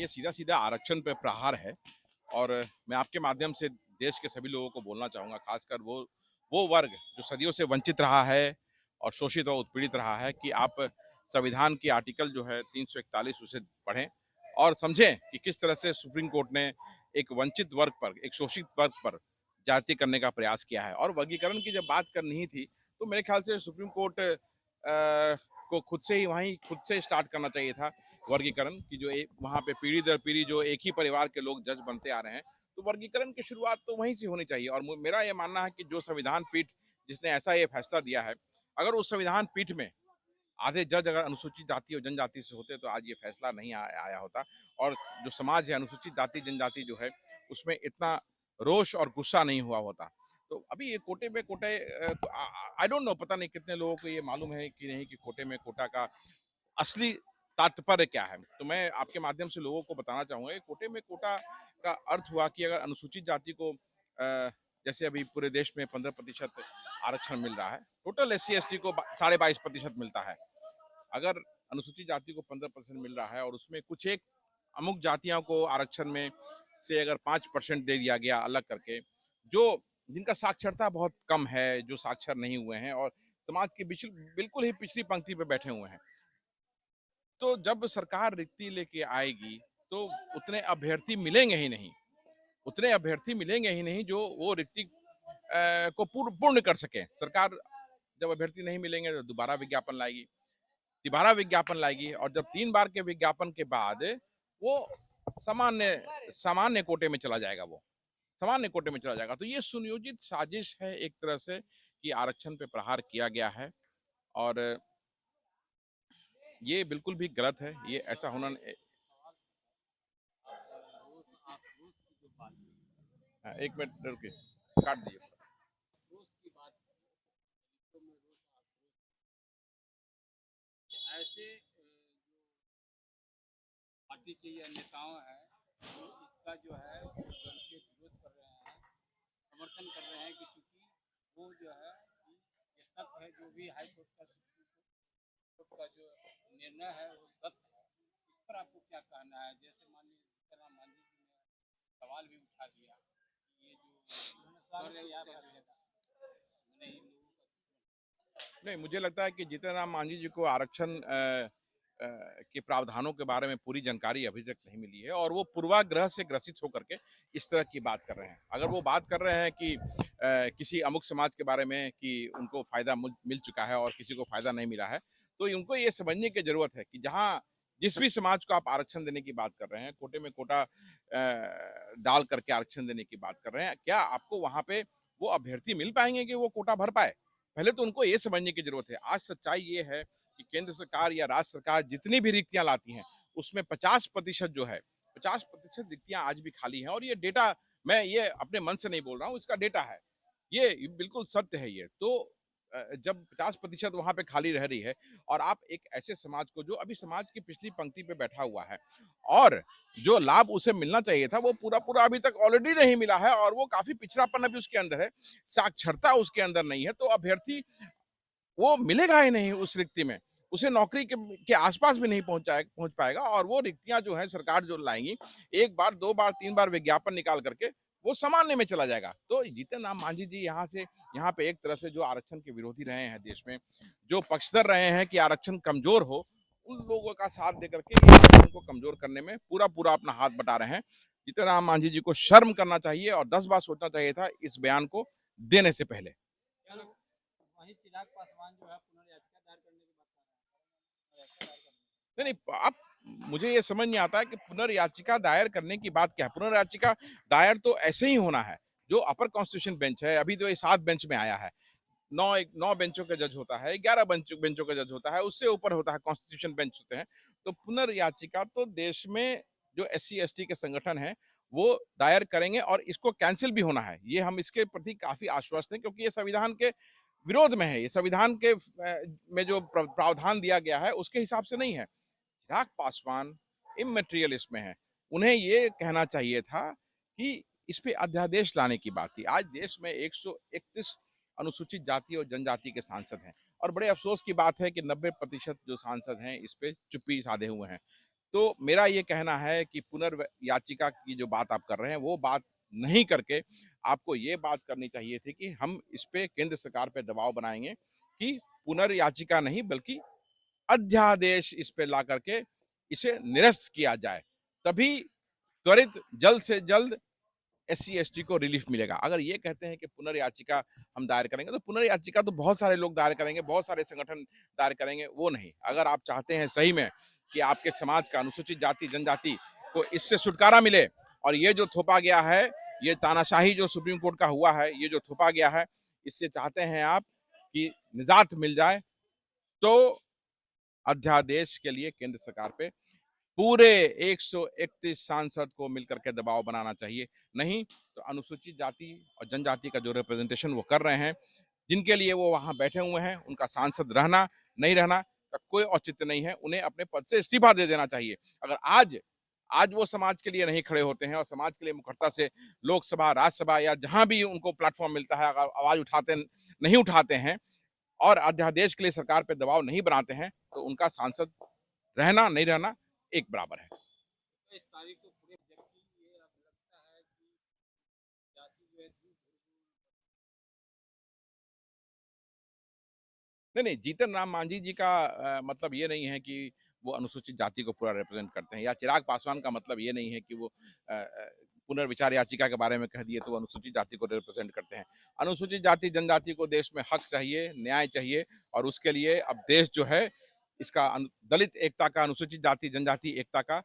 ये सीधा-सीधा आरक्षण पे प्रहार है और मैं आपके माध्यम से देश के सभी लोगों को बोलना चाहूँगा, खासकर वो वर्ग जो सदियों से वंचित रहा है और शोषित और उत्पीड़ित रहा है कि आप संविधान की आर्टिकल जो है 341 उसे पढ़ें और समझें कि किस तरह से सुप्रीम कोर्ट ने एक वंचित वर्ग पर, एक शोषित वर्ग पर जाति करने का प्रयास किया है। और वर्गीकरण की जब बात करनी ही थी, तो मेरे ख्याल से सुप्रीम कोर्ट को खुद से ही वहीं खुद से स्टार्ट करना चाहिए था वर्गीकरण की, जो एक वहाँ पे पीढ़ी दर पीढ़ी जो एक ही परिवार के लोग जज बनते आ रहे हैं, तो वर्गीकरण की शुरुआत तो वहीं से होनी चाहिए। और मेरा ये मानना है कि जो संविधान पीठ जिसने ऐसा ये फैसला दिया है, अगर उस संविधान पीठ में आधे जज अगर अनुसूचित जाति और जनजाति से होते तो आज ये फैसला नहीं आया होता। और जो समाज है अनुसूचित जाति जनजाति जो है उसमें इतना रोष और गुस्सा नहीं हुआ होता। तो अभी ये कोटे में कोटे, आई डोंट नो, पता नहीं कितने लोगों को ये मालूम है कि नहीं कि कोटे में कोटा का असली तात्पर्य क्या है। तो मैं आपके माध्यम से लोगों को बताना चाहूंगा, कोटे में कोटा का अर्थ हुआ कि अगर अनुसूचित जाति को जैसे अभी पूरे देश में 15% आरक्षण मिल रहा है, टोटल SC ST को 22.5% मिलता है। अगर अनुसूचित जाति को 15% मिल रहा है और उसमें कुछ एक अमुक जातियों को आरक्षण में से अगर 5% दे दिया गया अलग करके, जो जिनका साक्षरता बहुत कम है, जो साक्षर नहीं हुए हैं और समाज की बिल्कुल ही पिछली पंक्ति पे बैठे हुए हैं, तो जब सरकार रिक्ति लेके आएगी तो उतने अभ्यर्थी मिलेंगे ही नहीं, उतने अभ्यर्थी मिलेंगे ही नहीं जो वो रिक्ति को पूर्ण कर सके। सरकार जब अभ्यर्थी नहीं मिलेंगे तो दोबारा विज्ञापन लाएगी, तिबारा विज्ञापन लाएगी और जब 3 बार के विज्ञापन के बाद वो सामान्य सामान्य कोटे में चला जाएगा, वो सामान्य कोटे में चला जाएगा। तो ये सुनियोजित साजिश है एक तरह से कि आरक्षण पे प्रहार किया गया है और ये बिल्कुल भी गलत है। ये ऐसा होना एक मिनट रुकिए, काट दीजिए। ऐसे पार्टी के या नेताओं हैं वो इसका जो है जम के विरोध कर रहे हैं, समर्थन कर रहे हैं कि चूंकि वो जो है ये सत्य है, जो भी हाई कोर्ट का सुप्रीम कोर्ट का जो निर्णय है वो सत्य है। इस पर आपको क्या कहना है? जैसे माननीय जीतन राम मांझी जी ने सवाल भी उठा दिया कि ये जो कर रहे हैं मैंने इन लोगों का नहीं, मुझे लगता है कि जीतन राम मांझी जी को आरक्षण के प्रावधानों के बारे में पूरी जानकारी अभी तक नहीं मिली है और वो पूर्वाग्रह से ग्रसित होकर के इस तरह की बात कर रहे हैं। अगर वो बात कर रहे हैं कि किसी अमुक समाज के बारे में कि उनको फायदा मिल चुका है और किसी को फायदा नहीं मिला है, तो उनको ये समझने की जरूरत है कि जहाँ जिस भी समाज को आप आरक्षण देने की बात कर रहे हैं, कोटे में कोटा डाल करके आरक्षण देने की बात कर रहे हैं, क्या आपको वहां पे वो अभ्यर्थी मिल पाएंगे कि वो कोटा भर पाए? पहले तो उनको ये समझने की जरूरत है। आज सच्चाई ये है कि केंद्र सरकार या राज्य सरकार जितनी भी रिक्तियां लाती हैं, उसमें 50% जो है, 50% रिक्तियां आज भी खाली हैं और ये डेटा, मैं ये अपने मन से नहीं बोल रहा हूँ, इसका डेटा है। ये बिल्कुल सत्य है ये। तो जब 50% वहां पे खाली रह रही है और आप एक ऐसे समाज को जो अभी समाज की पिछली पंक्ति पे बैठा हुआ है और जो लाभ उसे मिलना चाहिए था वो पूरा पूरा अभी तक ऑलरेडी नहीं मिला है और वो काफी पिछड़ापन अभी उसके अंदर है, साक्षरता उसके अंदर नहीं है, तो अभ्यर्थी वो मिलेगा ही नहीं उस रिक्ति में, उसे नौकरी के आसपास भी नहीं पहुंच पाएगा और वो रिक्तियां जो है सरकार जो लाएंगी, एक बार 2 बार 3 बार विज्ञापन निकाल करके वो सामान्य में चला जाएगा। तो जीतन राम मांझी जी यहाँ पे एक तरह से जो आरक्षण के विरोधी रहे हैं देश में, जो पक्षधर रहे हैं कि आरक्षण कमजोर हो, उन लोगों का साथ देकर के आरक्षण को कमजोर करने में पूरा पूरा अपना हाथ बटा रहे हैं। जीतन राम मांझी जी को शर्म करना चाहिए और 10 बार सोचना चाहिए था इस बयान को देने से पहले। वहीं चिराग पासवान जो है पुनर्याचिका दायर करने की बात कर रहे हैं। नहीं नहीं, आप मुझे ये समझ नहीं आता है कि पुनर्याचिका दायर करने की बात क्या है। पुनर्याचिका दायर तो ऐसे ही होना है, जो अपर कॉन्स्टिट्यूशन बेंच है, अभी तो ये 7 बेंच में आया है, 9 बेंचों का जज होता है, 11 बेंचों का जज होता है, उससे ऊपर होता है कॉन्स्टिट्यूशन बेंच होते हैं। तो पुनर्याचिका तो देश में जो SC ST के संगठन है वो दायर करेंगे और इसको कैंसिल भी होना है। ये हम इसके प्रति काफी आश्वस्त हैं क्योंकि ये संविधान के विरोध में है, ये संविधान के में जो प्रावधान दिया गया है उसके हिसाब से नहीं है। चिराग पासवान इमटेरियल इसमें है, उन्हें ये कहना चाहिए था कि इस पे अध्यादेश लाने की बात थी। आज देश में 131 अनुसूचित जाति और जनजाति के सांसद हैं और बड़े अफसोस की बात है कि 90% जो सांसद हैं इस पे चुप्पी साधे हुए हैं। तो मेरा ये कहना है कि पुनर्याचिका की जो बात आप कर रहे हैं, वो बात नहीं करके आपको ये बात करनी चाहिए थी कि हम इस पे केंद्र सरकार पे दबाव बनाएँगे कि पुनर्याचिका नहीं बल्कि अध्यादेश इस पे ला करके इसे निरस्त किया जाए। तभी त्वरित जल्द से जल्द एससी एसटी को रिलीफ मिलेगा। अगर ये कहते हैं कि पुनर्याचिका हम दायर करेंगे, तो पुनर्याचिका तो बहुत सारे लोग दायर करेंगे, बहुत सारे संगठन दायर करेंगे, वो नहीं। अगर आप चाहते हैं सही में कि आपके समाज का अनुसूचित जाति, जनजाति को इससे छुटकारा मिले और ये जो थोपा गया है, ये तानाशाही जो सुप्रीम कोर्ट का हुआ है, ये जो थोपा गया है, इससे चाहते हैं आप कि निजात मिल जाए, तो अध्यादेश के लिए केंद्र सरकार पे पूरे 131 सांसद को मिलकर के दबाव बनाना चाहिए। नहीं तो अनुसूचित जाति और जनजाति का जो रिप्रेजेंटेशन वो कर रहे हैं, जिनके लिए वो वहां बैठे हुए हैं, उनका सांसद रहना नहीं रहना का कोई औचित्य नहीं है। उन्हें अपने पद से इस्तीफा दे देना चाहिए। अगर आज आज वो समाज के लिए नहीं खड़े होते हैं और समाज के लिए मुखरता से लोकसभा, राज्यसभा या जहां भी उनको प्लेटफॉर्म मिलता है, अगर आवाज उठाते नहीं उठाते हैं और अध्यादेश के लिए सरकार पे दबाव नहीं बनाते हैं, तो उनका सांसद रहना नहीं रहना एक बराबर है। तो इस तारीख को पूरे जबकि ये अब लगता है कि जाति जो है दूर नहीं, जीतन राम मांझी जी का मतलब ये नहीं है कि वो अनुसूचित जाति को पूरा रिप्रेजेंट करते हैं, या चिराग पासवान का मतलब ये नहीं है कि वो पुनर्विचार याचिका के बारे में कह दिए तो वो अनुसूचित जाति को रिप्रेजेंट करते हैं। अनुसूचित जाति जनजाति को देश में हक चाहिए, न्याय चाहिए, और उसके लिए अब देश जो है इसका दलित एकता का, अनुसूचित जाति जनजाति एकता का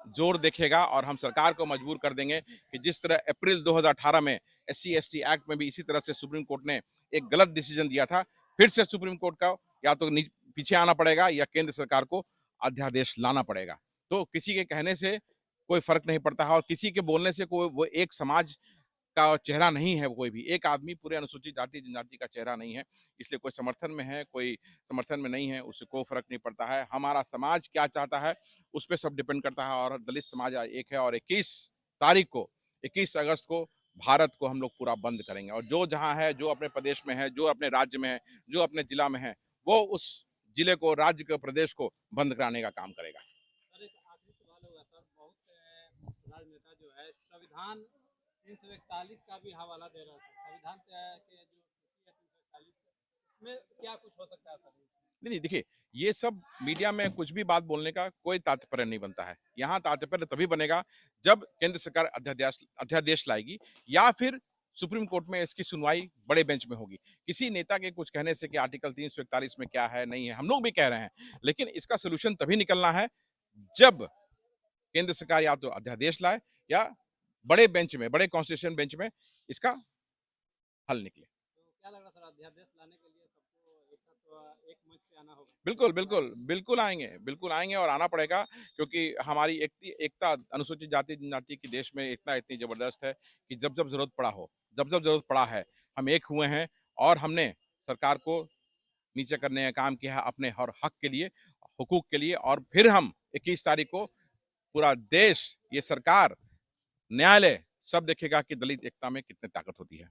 जोर देखेगा, और हम सरकार को मजबूर कर देंगे कि जिस तरह अप्रैल 2018 में एससी एसटी एक्ट में भी इसी तरह से सुप्रीम कोर्ट ने एक गलत डिसीजन दिया था, फिर से सुप्रीम कोर्ट का या तो पीछे आना पड़ेगा या केंद्र सरकार को अध्यादेश लाना पड़ेगा। तो किसी के कहने से कोई फर्क नहीं पड़ता है, और किसी के बोलने से कोई वो एक समाज का चेहरा नहीं है, कोई भी एक आदमी पूरे अनुसूचित जाति जनजाति का चेहरा नहीं है। इसलिए कोई समर्थन में है, कोई समर्थन में नहीं है, उससे कोई फर्क नहीं पड़ता है। हमारा समाज क्या चाहता है उस पर सब डिपेंड करता है, और दलित समाज एक है, और 21 अगस्त को भारत को हम लोग पूरा बंद करेंगे, और जो जहां है, जो अपने प्रदेश में है, जो अपने राज्य में है, जो अपने जिला में है, वो उस जिले को, राज्य को, प्रदेश को बंद कराने का काम करेगा। सर, एक आखिरी सवाल होगा सर। बहुत राजनेता जो है संविधान 341 का भी हवाला दे रहा था। संविधान के जो 341 इसमें क्या कुछ हो सकता है सर? नहीं, देखिए, ये सब मीडिया में कुछ भी बात बोलने का कोई तात्पर्य नहीं बनता है। यहाँ तात्पर्य तभी बनेगा जब केंद्र सरकार अध्यादेश लाएगी, या फिर सुप्रीम कोर्ट में इसकी सुनवाई बड़े बेंच में होगी। किसी नेता के कुछ कहने से कि आर्टिकल 341 में क्या है, नहीं है, हम लोग भी कह रहे हैं, लेकिन इसका सॉल्यूशन तभी निकलना है जब केंद्र सरकार या तो अध्यादेश लाए, या बड़े बेंच में, बड़े कॉन्स्टिट्यूशन बेंच में इसका हल निकले। तो क्या लग रहा है सर, अध्यादेश लाने के लिए सबको एक साथ एक मंच पे आना होगा? बिल्कुल, बिल्कुल, बिल्कुल आएँगे और आना पड़ेगा, क्योंकि हमारी एकता अनुसूचित जाति जनजाति की देश में एकता इतनी ज़बरदस्त है कि जब-जब ज़रूरत पड़ा हो, जब-जब ज़रूरत पड़ा है, हम एक हुए हैं, और हमने सरकार को नीचे करने का काम किया है अपने हर हक के लिए, हुकूक के लिए, और फिर हम 21 तारीख को पूरा देश, ये सरकार, न्यायालय सब देखेगा कि दलित एकता में कितनी ताकत होती है।